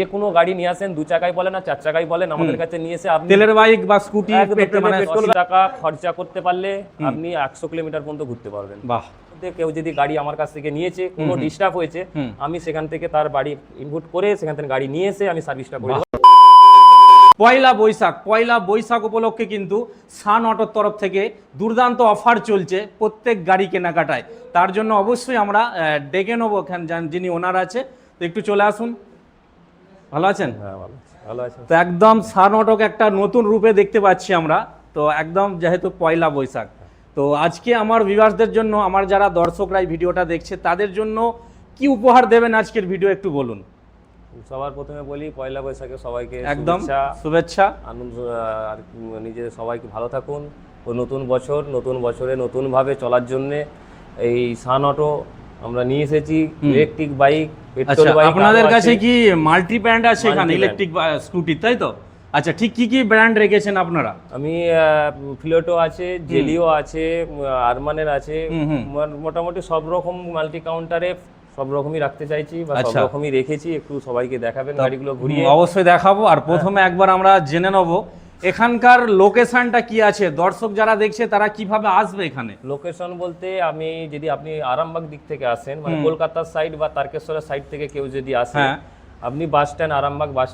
যে কোনো গাড়ি নিয়ে আসেন, 2 চাকাই বলেন না 4 চাকাই বলেন, আমাদের কাছে নিয়ে এসে আপনি তেলের বাইক বা স্কুটি পেট্রোল টাকা খরচা করতে পারলে আপনি 100 কিলোমিটার পর্যন্ত ঘুরতে পারবেন। বাহ। কেউ যদি গাড়ি আমার কাছ থেকে নিয়েছে, কোনো ডিস্টার্ব হয়েছে, আমি সেখান থেকে তার বাড়ি ইনপুট করে সেখান থেকে গাড়ি নিয়ে এসে আমি সার্ভিসটা করে দেব। পয়লা বৈশাখ উপলক্ষে কিন্তু সান অটোর তরফ থেকে দুর্দান্ত অফার চলছে প্রত্যেক গাড়ি কেনাকাটায়। তার জন্য অবশ্যই আমরা ডেকে নেবো এখানে যিনি ওনার আছে, তো একটু চলে আসুন। ভালো আছেন? হ্যাঁ, ভালো আছেন। তো একদম সান অটোকে একটা নতুন রূপে দেখতে পাচ্ছি আমরা, তো একদম যেহেতু পয়লা বৈশাখ, তো আজকে আমার ভিউয়ার্সদের জন্য, আমার যারা দর্শকরা এই ভিডিওটা দেখছে তাদের জন্য কি উপহার দেবেন আজকের ভিডিও একটু বলুন। সবার প্রথমে বলি পয়লা বৈশাখে সবাইকে একদম শুভেচ্ছা, আনন্দ, আর নিজে সবাইকে ভালো থাকুন। ও নতুন বছরে নতুনভাবে চলার জন্য এই সান অটো আমরা নিয়ে এসেছি ইলেকট্রিক বাইক, পেট্রোল বাইক। আপনাদের কাছে কি মাল্টি ব্র্যান্ড আছে এখানে ইলেকট্রিক স্কুটি, তাই তো? আচ্ছা, ঠিক কি ব্র্যান্ড রেখেছেন আপনারা? আমি ফ্লোটো আছে, জেলিও আছে, আরমানের আছে, মোটামুটি সব রকম মাল্টি কাউন্টারে সব রকমই রাখতে চাইছি বা সব রকমই রেখেছি। একটু সবাইকে দেখাবেন গাড়িগুলো ঘুরিয়ে? অবশ্যই দেখাবো। আর প্রথমে একবার আমরা জেনে নেব এখানকার লোকেশনটা কি আছে, দর্শক যারা দেখছে তারা কিভাবে আসবে এখানে। লোকেশন বলতে আমি যদি আপনি আরামবাগ দিক থেকে আসেন, মানে কলকাতার সাইড বা তারকেশ্বরের সাইড থেকে কেউ যদি আসে, আপনি bus stand, Arambagh bus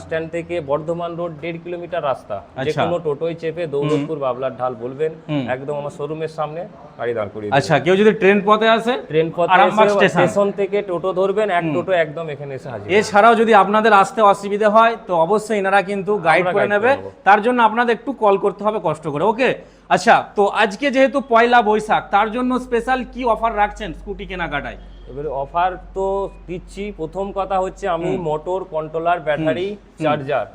stand থেকে বর্ধমান রোড 1.5 কিলোমিটার রাস্তা, যে কোনো টোটোয় চেপে দৌলতপুর বাবলার ঢাল বলবেন, একদম আমার শোরুমের সামনে গাড়ি দাঁড় করিয়ে দেব। আচ্ছা, কেউ যদি ট্রেন পথে আসে, ট্রেন পথে আরামবাগ স্টেশন থেকে টোটো ধরবেন, এক টোটো একদম এখানে এসে হাজির। এছাড়াও যদি আপনাদের আসতে অসুবিধা হয় তো অবশ্যই এনারা কিন্তু গাইড করে নেবে, তার জন্য আপনাদের একটু কল করতে হবে কষ্ট করে। ওকে, আচ্ছা, তো আজকে যেহেতু পয়লা বৈশাখ, তার জন্য স্পেশাল কি অফার রাখছেন স্কুটি কেনাকাটায়? এবারে অফার তো দিচ্ছি। প্রথম কথা হচ্ছে আমি মোটর, কন্ট্রোলার, ব্যাটারি, চার্জার,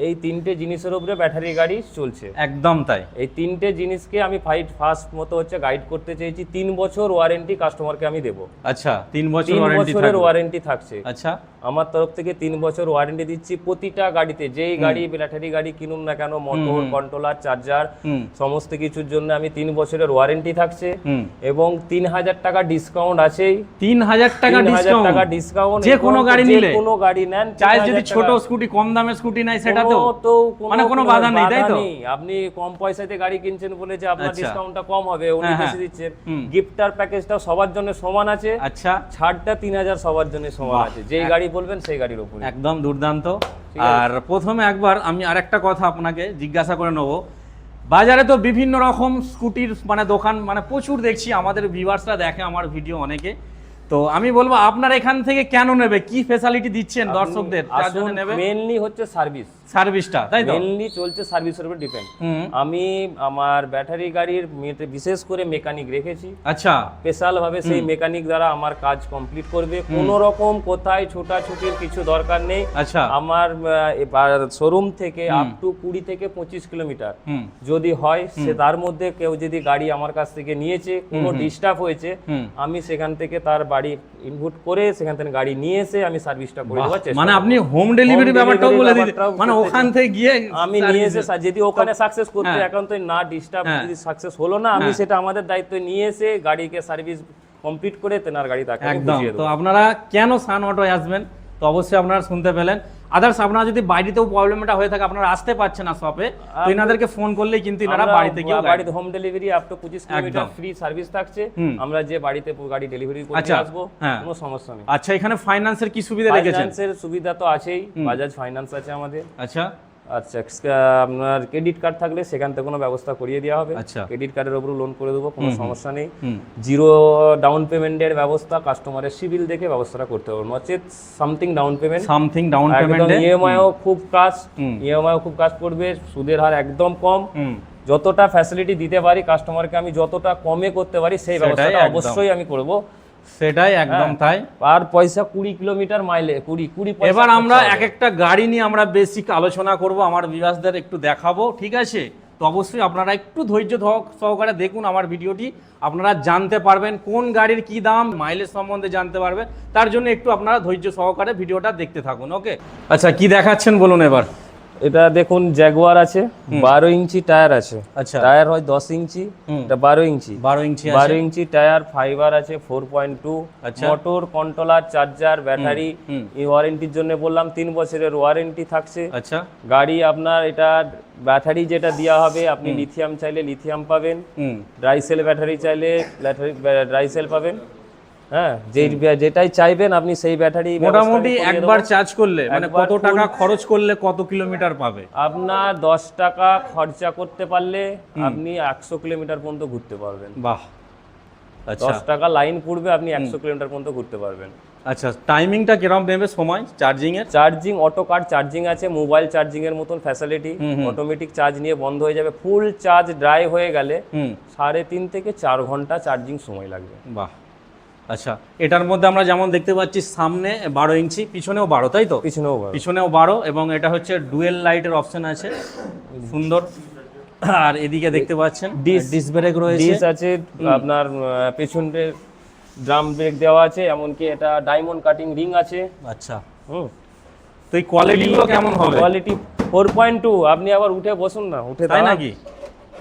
এই 3টে জিনিসের উপরে ব্যাটারি গাড়ি চলছে। একদম তাই। এই 3টে জিনিসকে আমি ফার্স্ট মতো হচ্ছে গাইড করতে চেয়েছি। 3 বছর ওয়ারেন্টি কাস্টমারকে আমি দেবো। আচ্ছা, 3 বছরের ওয়ারেন্টি থাকছে। আচ্ছা, আমার তরফ থেকে 3 বছর ওয়ারেন্টি দিচ্ছি প্রতিটা গাড়িতে। যেই গাড়ি ব্যাটারি গাড়ি কিনুন না কেন, মোটর, কন্ট্রোলার, চার্জার সমস্ত কিছুর জন্য আমি 3 বছরের ওয়ারেন্টি থাকছে এবং 3000 টাকা ডিসকাউন্ট আছেই। 3000 টাকা ডিসকাউন্ট যে কোনো গাড়ি নিলে, কোনো গাড়ি নেন, চাই যদি ছোট স্কুটি, কম দামের স্কুটি নাই সেটা তো মানে কোনো বাধা নেই, তাই তো? আপনি কম পয়সাতে গাড়ি কিনছেন বলে যে আপনার ডিসকাউন্টটা কম হবে, উনি বেশি দিচ্ছেন। গিফটার প্যাকেজটা সবার জন্য সমান আছে। আচ্ছা, ছাড়টা 3000 সবার জন্য সমান আছে। যেই গাড়ি বলবেন সেই গাড়ির উপরে। একদম দুর্দান্ত। আর প্রথমে একবার আমি আরেকটা কথা আপনাকে জিজ্ঞাসা করে নেব, বাজারে তো বিভিন্ন রকম স্কুটির মানে দোকান মানে প্রচুর দেখছি, আমাদের ভিউয়ার্সরা দেখে আমার ভিডিও অনেকে, তো আমি বলবো আপনার এখান থেকে কেন নেবে, কি ফ্যাসিলিটি দিচ্ছেন দর্শকদের তার জন্য নেবে? মেইনলি হচ্ছে সার্ভিসটা, তাই তো? মেইনলি চলছে সার্ভিসের উপর ডিপেন্ড। আমি আমার ব্যাটারি গাড়ির বিশেষ করে মেকানিক রেখেছি। আচ্ছা, স্পেশাল ভাবে সেই মেকানিক দ্বারা আমার কাজ কমপ্লিট করবে। কোনো রকম কোথায় ছোটাছুটির কিছু দরকার নেই। আচ্ছা, আমার শোরুম থেকে আপ টু 20 থেকে 25 কিলোমিটার যদি হয়, সে তার মধ্যে কেউ যদি গাড়ি আমার কাছ থেকে নিয়েছে, কোনো ডিস্টার্ব হয়েছে, আমি সেখান থেকে তার বাড়ি ইনপুট করে সেখান থেকে গাড়ি নিয়ে এসে আমি সার্ভিসটা করে দেওয়ার চেষ্টা। মানে আপনি হোম ডেলিভারি ব্যাপারটাও বলে দিন, মানে ওখান থেকে গিয়ে আমি নিয়ে এসে যদি ওখানে সাকসেস করতে একান্তই না ডিস্টার্ব, যদি সাকসেস হলো না, আমি সেটা আমাদের দায়িত্ব নিয়ে এসে গাড়িকে সার্ভিস কমপ্লিট করে তেনার গাড়ি তাকে বুঝিয়ে দেব। তো আপনারা কেন সান অটোয় আসবেন, তো অবশ্যই আপনারা শুনতে পেলেন। আদার্স আপনারা যদি বাড়িতেও প্রবলেমটা হয়ে থাকে, আপনারা আসতে পারছেন না শপে, তো এনাদেরকে ফোন করলেই কিন্তু এনারা বাড়িতে গিয়ে বাড়িতে home delivery up to 25 kilometre free service থাকছে। আমরা যে বাড়িতে গাড়ি ডেলিভারি করে আসবো, কোনো সমস্যা নেই। আচ্ছা, এখানে ফাইন্যান্সের কি সুবিধা রেখেছেন? ফাইন্যান্সের সুবিধা তো আছেই, বাজাজ ফাইন্যান্স আছে আমাদের। আচ্ছা, আপনার ক্রেডিট কার্ড থাকলে সেখান থেকে কোনো ব্যবস্থা করিয়ে দেওয়া হবে। ক্রেডিট কার্ডের উপর লোন করে দেবো, কোনো সমস্যা নেই। 0 ডাউন পেমেন্টের ব্যবস্থা, কাস্টমারের সিভিল দেখে ব্যবস্থাটা করতে হবে, নচেত সামথিং ডাউন পেমেন্ট ইএমআইও খুব কাজ করবে, সুদের হার একদম কম। যতটা ফ্যাসিলিটি দিতে পারি কাস্টমারকে, আমি যতটা কমে করতে পারি সেই ব্যবস্থাটা অবশ্যই আমি করব। সেটাই একদম তাই। আর পয়সা 20 কিলোমিটার মাইলে 20 পয়সা। এবার আমরা এক একটা গাড়ি নিয়ে আমরা বেসিক আলোচনা করব, আমার ভিউয়ার্সদের একটু দেখাবো, ঠিক আছে? তো অবশ্যই আপনারা একটু ধৈর্য সহকারে দেখুন আমার ভিডিওটি, আপনারা জানতে পারবেন কোন গাড়ির কি দাম, মাইলেজ সম্বন্ধে জানতে পারবেন। তার জন্য একটু আপনারা ধৈর্য সহকারে ভিডিওটা দেখতে থাকুন। ওকে, আচ্ছা, কি দেখাচ্ছেন বলুন এবার? এটা দেখুন জ্যাগুয়ার আছে, 12 ইঞ্চি টায়ার আছে। আচ্ছা, টায়ার হয় 10 ইঞ্চি, এটা 12 ইঞ্চি। 12 ইঞ্চি 12 ইঞ্চি টায়ার, ফাইবার আছে 4.2, আচ্ছা। Motor, controller, charger, battery. এই ওয়ারেন্টির জন্য বললাম 3 বছরের ওয়ারেন্টি থাকছে। আচ্ছা, গাড়ি আপনার এটা ব্যাটারি যেটা দেওয়া হবে, আপনি লিথিয়াম চাইলে লিথিয়াম পাবেন, ড্রাই সেল ব্যাটারি চাইলে ড্রাই সেল পাবেন। হ্যাঁ, যেটাই চাইবেন আপনি সেই ব্যাটারি। মোটামুটি একবার চার্জ করলে মানে কত টাকা খরচ করলে কত কিলোমিটার পাবে? আপনার 10 টাকা খরচা করতে পারলে আপনি 100 কিলোমিটার পর্যন্ত ঘুরতে পারবেন। বাহ, আচ্ছা। 10 টাকা লাইন পড়বে, আপনি 100 কিলোমিটার পর্যন্ত ঘুরতে পারবেন। আচ্ছা, টাইমিংটা কিরকম নেবে সময় চার্জিং এর? চার্জিং অটো কার চার্জিং আছে, মোবাইল চার্জিং এর মতন ফ্যাসিলিটি। অটোমেটিক চার্জ নিয়ে বন্ধ হয়ে যাবে। ফুল চার্জ ড্রাই হয়ে গেলে 3.5 থেকে 4 ঘন্টা চার্জিং সময় লাগবে। বাহ, আচ্ছা। এটার মধ্যে আমরা যেমন দেখতে পাচ্ছি সামনে 12 ইঞ্চি, পিছনেও 12, তাই তো? পিছনেও 12, এবং এটা হচ্ছে ডুয়েল লাইটের অপশন আছে, সুন্দর। আর এদিকে দেখতে পাচ্ছেন ডিস ব্রেক রয়েছে, ডিস আছে আপনার, পেছনে ড্রাম ব্রেক দেওয়া আছে, এমনকি এটা ডায়মন্ড কাটিং রিং আছে। আচ্ছা, তো এই কোয়ালিটিগুলো কেমন হবে? কোয়ালিটি 4.2, আপনি আবার উঠে বসুন না, উঠে তাই নাকি?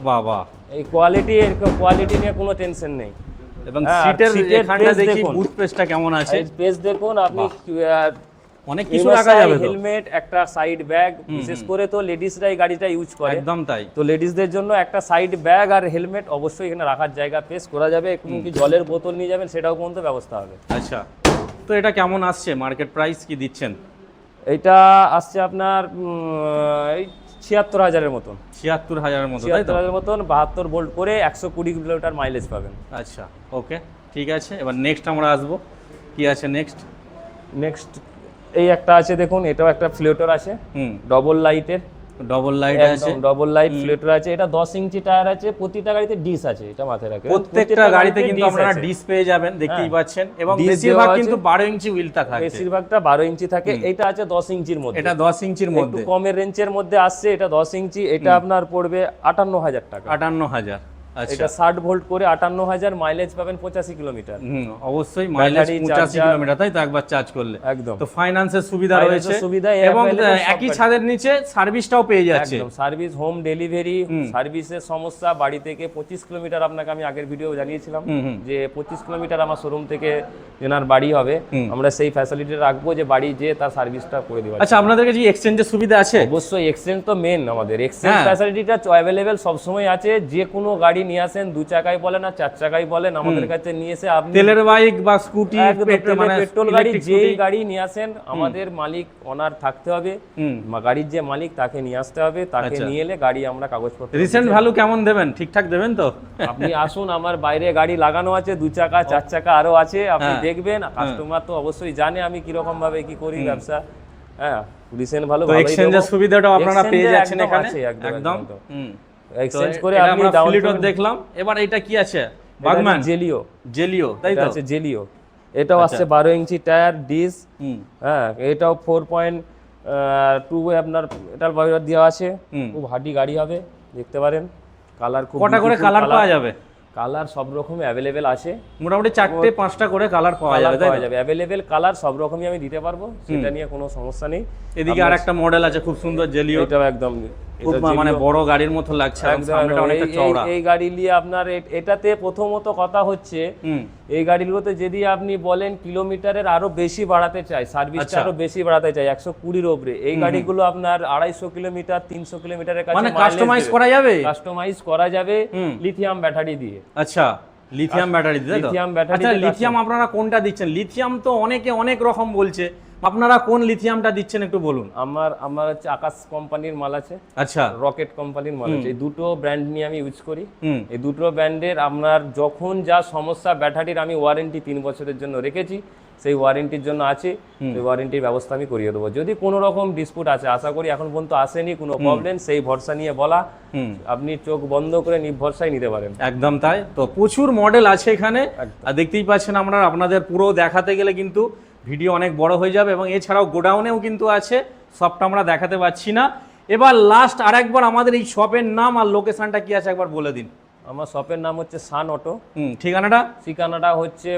বাহ বাহ, এই কোয়ালিটি নিয়ে কোনো টেনশন নেই। এবং সিটের এখানটা দেখি বুট স্পেসটা কেমন আছে, স্পেস দেখুন আপনি, অনেক কিছু রাখা যাবে তো। হেলমেট, একটা সাইড ব্যাগ, বিশেষ করে তো লেডিসরাই গাড়িটা ইউজ করে। একদম তাই। তো লেডিসদের জন্য একটা সাইড ব্যাগ আর হেলমেট অবশ্যই এখানে রাখার জায়গা পেশ করা যাবে। কি জলের বোতল নিয়ে যাবেন সেটাও পর্যন্ত ব্যবস্থা হবে। আচ্ছা, তো এটা কেমন আসছে, মার্কেট প্রাইস কি দিচ্ছেন? এটা আসছে আপনার এই 76,000-এর মতন। 76,000-এর মতো, তাই তো? 76,000-এর মতন, 72 ভোল্ট করে 120 কিলোমিটার মাইলেজ পাবেন। আচ্ছা, ওকে, ঠিক আছে। এবার নেক্সট আমরা আসবো, কি আছে নেক্সট? এই একটা আছে দেখুন, এটাও একটা ফ্লোটার আছে, ডবল লাইটের। ডবল লাইট আছে, ডবল লাইট ফ্লোটার আছে। এটা 10 ইঞ্চি টায়ার আছে, প্রতিটা গাড়িতে ডিস আছে, এটা মাথায় রাখবেন। প্রত্যেকটা গাড়িতে কিন্তু আপনারা ডিস পেয়ে যাবেন, দেখতেই পাচ্ছেন। এবং বেশিরভাগ কিন্তু 12 ইঞ্চি হুইলটা থাকে, বেশিরভাগটা 12 ইঞ্চি থাকে। এটা আছে 10 ইঞ্চির মধ্যে, এটা 10 ইঞ্চির মধ্যে, একটু কমের রেঞ্জের মধ্যে আসছে। এটা 10 ইঞ্চি, এটা আপনার পড়বে 58,000 টাকা। 58,000, আচ্ছা। এটা 60 ভোল্ট করে 58,000, মাইলেজ পাবেন 85 কিলোমিটার। অবশ্যই মাইলেজ 85 কিলোমিটার, তাই তো? একবার চার্জ করলে একদম। তো ফাইন্যান্সের সুবিধা রয়েছে, এবং একই ছাদের নিচে সার্ভিসটাও পেয়ে যাচ্ছে। একদম, সার্ভিস, হোম ডেলিভারি, সার্ভিসের সমস্যা। বাড়ি থেকে 25 কিলোমিটার, আপনাকে আমি আগের ভিডিও জানিয়েছিলাম যে 25 কিলোমিটার আমার শোরুম থেকে যেনার বাড়ি হবে, আমরা সেই ফ্যাসিলিটি রাখবো যে বাড়ি যেয়ে তার সার্ভিসটা করে দেব। আচ্ছা, আপনাদের কাছে এক্সচেঞ্জের সুবিধা আছে? অবশ্যই, এক্সচেঞ্জ তো মেন আমাদের। এক্সচেঞ্জ ফ্যাসিলিটিটা অ্যাভেলেবেল সবসময় আছে। যে কোনো গাড়ি নিয়ে আসেন, 2 চাকায় বলেন আর 4 চাকায় বলেন, আমাদের কাছে নিয়ে এসে আপনি তেলের বাইক বা স্কুটি, পেট্রোল গাড়ি, যেই গাড়ি নিয়ে আসেন, আমাদের মালিক ওনার থাকতে হবে, গাড়ির যে মালিক তাকে নিয়ে আসতে হবে। তাকে নিয়ে এলে গাড়ি আমরা কাগজপত্র। রিসেন্ট ভ্যালু কেমন দেবেন? ঠিকঠাক দেবেন তো? আপনি আসুন, আমার বাইরে গাড়ি লাগানো আছে, 2 চাকা 4 চাকা আরো আছে, আপনি দেখবেন। কাস্টমার তো অবশ্যই জানে আমি কিরকম ভাবে কি করি ব্যবসা। হ্যাঁ, রিসেন্ট ভালো, তো এক্সচেঞ্জের সুবিধাটাও আপনারা পেয়ে যাচ্ছেন এখানে, একদম। এক্সচেঞ্জ করে আপনি ডাউনলোড দেখলাম। এবার এটা কি আছে? বাগম্যান জেলিও, তাই তো? আছে জেলিও। এটাও আসছে 12 ইঞ্চি টায়ার, ডিস। হ্যাঁ, এটাও 4.2 আপনার এটার বাইরে দেওয়া আছে। খুব হার্ডি গাড়ি হবে, দেখতে পারেন। কালার খুব, কটা করে কালার পাওয়া যাবে? কালার সব রকম অ্যাভেলেবেল আছে, মোটামুটি 4-5টা করে কালার পাওয়া যাবে। অ্যাভেলেবেল কালার সব রকমই আমি দিতে পারবো, সেটা নিয়ে কোনো সমস্যা নেই। এদিকে আরেকটা মডেল আছে খুব সুন্দর, জেলিও। এটাও একদম খুব মানে বড় গাড়ির মতো লাগছে, সামনেটা অনেকটা চওড়া। এই গাড়ি নিয়ে আপনার এটাতে প্রথমত কথা হচ্ছে, এই গাড়িগুলোতে যদি আপনি বলেন কিলোমিটারের আরো বেশি বাড়াতে চাই, সার্ভিসটা আরো বেশি বাড়াতে চাই 120-র উপরে, এই গাড়িগুলো আপনার 250 কিলোমিটার 300 কিলোমিটারের কাছে মানে কাস্টমাইজ করা যাবে। কাস্টমাইজ করা যাবে লিথিয়াম ব্যাটারি দিয়ে। আচ্ছা, লিথিয়াম ব্যাটারি দিয়ে, লিথিয়াম ব্যাটারি। আচ্ছা, লিথিয়াম আপনারা কোনটা দিচ্ছেন? লিথিয়াম তো অনেকে অনেক রকম বলছে, আপনারা কোন লিথিয়ামটা দিচ্ছেন একটু বলুন। আমার হচ্ছে আকাশ কোম্পানির মাল আছে, আচ্ছা, রকেট কোম্পানির মাল আছে। এই দুটো ব্র্যান্ড নিয়ে আমি ইউজ করি। এই দুটো ব্র্যান্ডের আপনার যখন যা সমস্যা ব্যাটারির, আমি ওয়ারেন্টি 3 বছরের জন্য রেখেছি, সেই ওয়ারেন্টির জন্য আছে, সেই ওয়ারেন্টির ব্যবস্থা আমি করিয়ে দেবো। যদি কোনো রকম ডিসপুট আছে, আশা করি এখন পর্যন্ত আসেনি কোনো প্রবলেম, সেই ভরসা নিয়ে বলা, আপনি চোখ বন্ধ করে নির্ভরসায় নিতে পারেন। একদম তাই তো, প্রচুর মডেল আছে এখানে, আর দেখতেই পাচ্ছেন আমরা। আপনাদের পুরো দেখাতে গেলে কিন্তু ভিডিও অনেক বড় হয়ে যাবে, এবং এছাড়াও গোডাউনেও কিন্তু আছে, সবটা আমরা দেখাতে পাচ্ছি না। এবার লাস্ট আরেকবার আমাদের এই শপের নাম আর লোকেশনটা কি আছে একবার বলে দিন। আমার শপের নাম হচ্ছে সান অটো। ঠিকানাটা হচ্ছে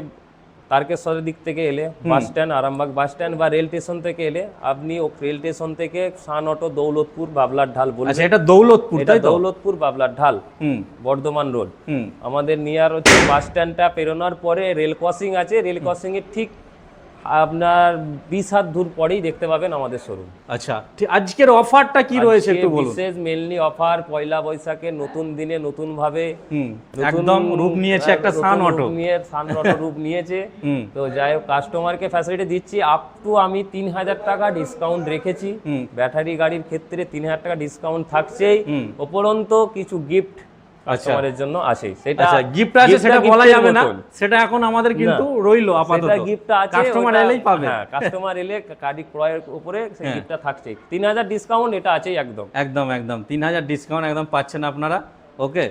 তারকেশ্বরের দিক থেকে এলে bus stand, Arambagh bus stand বা রেল স্টেশন থেকে এলে আপনি রেল স্টেশন থেকে সান অটো দৌলতপুর বাবলার ঢাল বলবেন। আচ্ছা, এটা দৌলতপুর, এটা তাই তো? দৌলতপুর বাবলার ঢাল, বর্ধমান রোড। আমাদের নিয়ার হচ্ছে বাস স্ট্যান্ডটা পেরোনোর পরে রেল ক্রসিং আছে, রেল ক্রসিং এর ঠিক আপনার 20 হাত দূর পরেই দেখতে পাবেন আমাদের শোরুম। আচ্ছা, আজকের অফারটা কি রয়েছে একটু বলুন। বিশেষ মেনলি অফার পয়লা বৈশাখে নতুন দিনে নতুন ভাবে একদম রূপ নিয়েছে, একটা সান অটো নিয়ে সান অটো রূপ নিয়েছে। তো যাই হোক, কাস্টমারকে ফ্যাসিলিটি দিচ্ছি আপ টু আমি 3000 টাকা ডিসকাউন্ট রেখেছি। ব্যাটারি গাড়ির ক্ষেত্রে 3000 টাকা ডিসকাউন্ট থাকছেই, উপরন্ত কিছু গিফট কাস্টমারের জন্য আছে। সেটা গিফট আছে, সেটা বলা যাবে না, সেটা এখন আমাদের কিন্তু রইলো আপাতত। সেটা গিফট আছে, কাস্টমার এলেই পাবে। হ্যাঁ, কাস্টমার এলে গাড়ি ক্রয়ের উপরে সেই গিফটটা থাকছে। 3000 ডিসকাউন্ট এটা আছেই একদম। 3000 ডিসকাউন্ট একদম পাচ্ছেন আপনারা। ওকে।